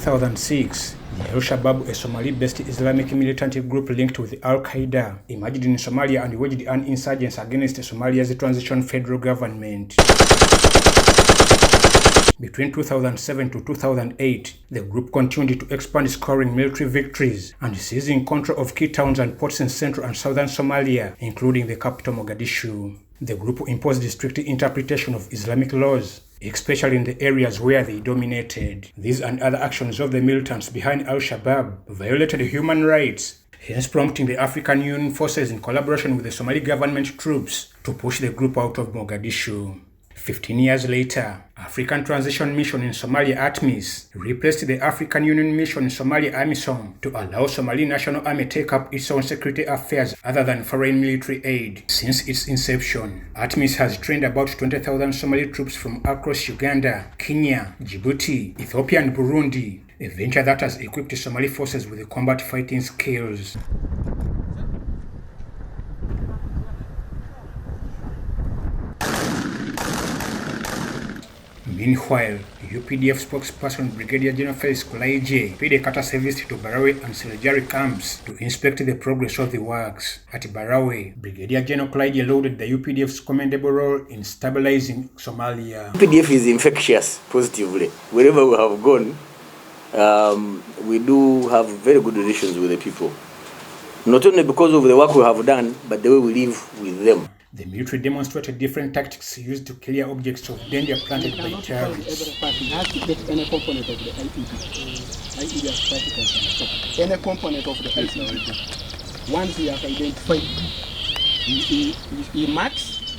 2006, the Al-Shabaab, a Somali-based Islamic militant group linked with Al-Qaeda, emerged in Somalia and waged an insurgence against Somalia's transition federal government. Between 2007 to 2008, the group continued to expand, scoring military victories and seizing control of key towns and ports in central and southern Somalia, including the capital Mogadishu. The group imposed strict interpretation of Islamic laws, especially in the areas where they dominated. These and other actions of the militants behind Al-Shabaab violated human rights, hence prompting the African Union forces in collaboration with the Somali government troops to push the group out of Mogadishu. 15 years later, African Transition Mission in Somalia Atmis replaced the African Union Mission in Somalia AMISOM to allow Somali National Army take up its own security affairs other than foreign military aid. Since its inception, Atmis has trained about 20,000 Somali troops from across Uganda, Kenya, Djibouti, Ethiopia and Burundi, a venture that has equipped Somali forces with combat fighting skills. Meanwhile, UPDF Spokesperson Brigadier General Felix Kulaigye paid a cutter service to Barawe and Selejari camps to inspect the progress of the works. At Barawe, Brigadier General Kulaigye lauded the UPDF's commendable role in stabilizing Somalia. UPDF is infectious positively. Wherever we have gone, we do have very good relations with the people. Not only because of the work we have done, but the way we live with them. The military demonstrated different tactics used to clear objects of danger planted by terrorists. Any component of the IED. Once he has identified, he marks,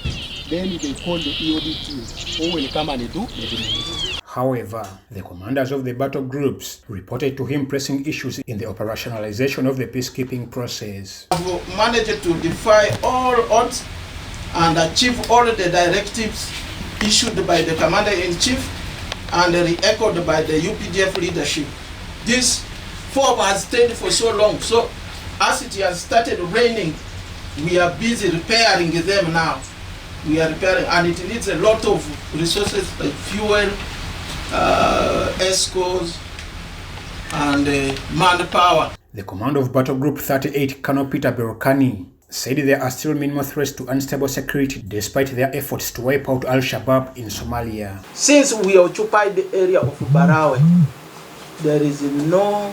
then they call the EOD team, who will come and do the. However, the commanders of the battle groups reported to him pressing issues in the operationalization of the peacekeeping process. We managed to defy all odds and achieve all the directives issued by the Commander-in-Chief and re-echoed by the UPDF leadership. This form has stayed for so long, so as it has started raining, we are busy repairing them now. We are repairing, and it needs a lot of resources like fuel, escorts, and manpower. The commander of Battle Group 38, Colonel Peter Berokani, said there are still minimal threats to unstable security despite their efforts to wipe out Al-Shabaab in Somalia. Since we occupied the area of Barawe, there is no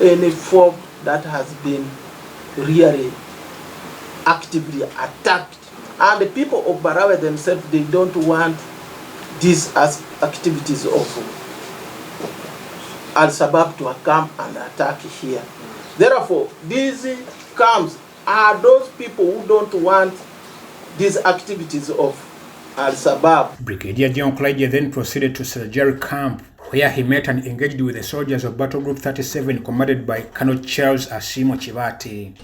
any form that has been really actively attacked. And the people of Barawe themselves, they don't want these as activities of Al-Shabaab to come and attack here. Therefore, these camps are those people who don't want these activities of Al-Shabaab. Brigadier General Kulaigye then proceeded to Selejari camp, where he met and engaged with the soldiers of Battle Group 37 commanded by Colonel Charles Asimo Chivati.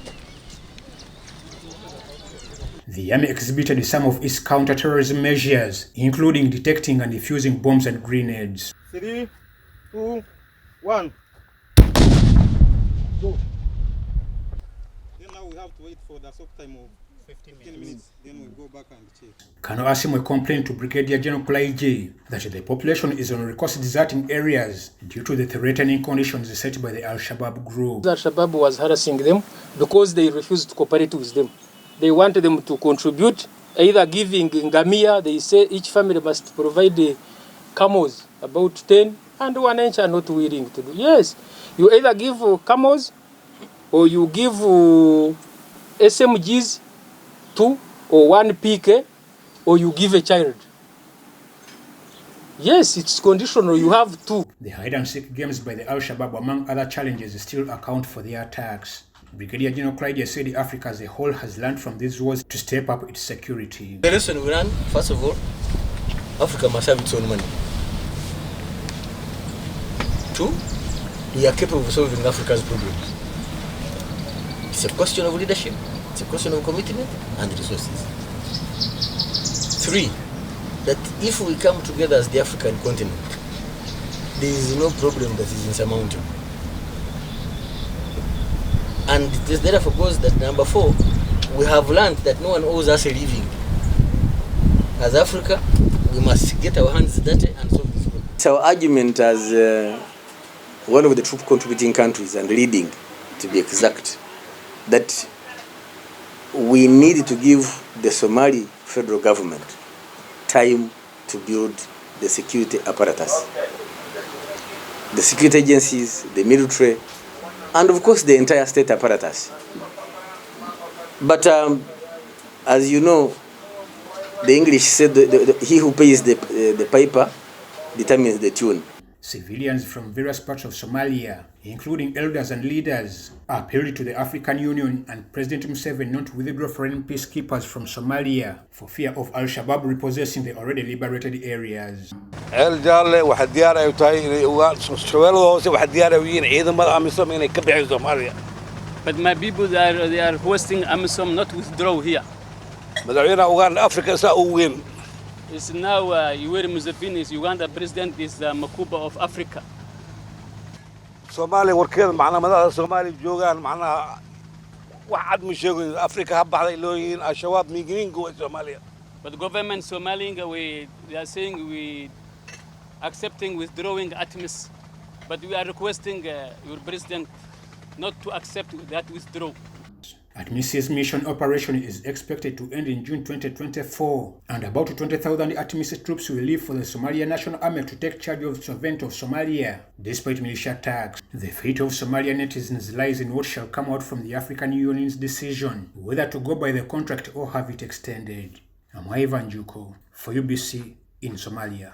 The army exhibited some of its counter-terrorism measures, including detecting and defusing bombs and grenades. 3, 2, 1. Go. Then now we have to wait for the soft time of 15 minutes. Then we go back and check. Colonel Asimo complained to Brigadier General Kulaigye that the population is on recourse deserting areas due to the threatening conditions set by the Al-Shabaab group. Al-Shabaab was harassing them because they refused to cooperate with them. They wanted them to contribute, either giving ngamia. They say each family must provide the camels, about 10, and 1 inch are not willing to do. Yes, you either give camels or you give SMGs 2 or 1 PK, or you give a child. Yes, it's conditional, you have 2. The hide-and-seek games by the Al-Shabaab, among other challenges, still account for their attacks. Brigadier General Kulaigye said Africa as a whole has learned from these wars to step up its security. The lesson we learn, first of all, Africa must have its own money. 2, we are capable of solving Africa's problems. It's a question of leadership, it's a question of commitment and resources. 3, that if we come together as the African continent, there is no problem that is insurmountable. And it therefore goes that number 4, we have learned that no one owes us a living. As Africa, we must get our hands dirty and solve this problem. It's our argument as one of the troop contributing countries and leading, to be exact, that we need to give the Somali federal government time to build the security apparatus. The security agencies, the military, and of course the entire state apparatus. But as you know, the English said he who pays the piper determines the tune. Civilians from various parts of Somalia, including elders and leaders, appealed to the African Union and President Museveni not to withdraw foreign peacekeepers from Somalia for fear of Al-Shabaab repossessing the already liberated areas. But my people, they are requesting AMISOM not withdraw here. It's now Yoweri Museveni is Uganda president, is Makuba of Africa. Somali warkeeda macna madaxda Somali joogan macna wax cad ma sheegin Afrika ha baxday looyin Al-Shabaab miiginiin go Somalia. But government Somali they are saying we accepting withdrawing Atmis, but we are requesting your president not to accept that withdrawal. Atmis's mission operation is expected to end in June 2024, and about 20,000 Atmis troops will leave for the Somalian National Army to take charge of the sovereignty of Somalia. Despite militia attacks, the fate of Somalian netizens lies in what shall come out from the African Union's decision, whether to go by the contract or have it extended. I'm Ivan Juko for UBC in Somalia.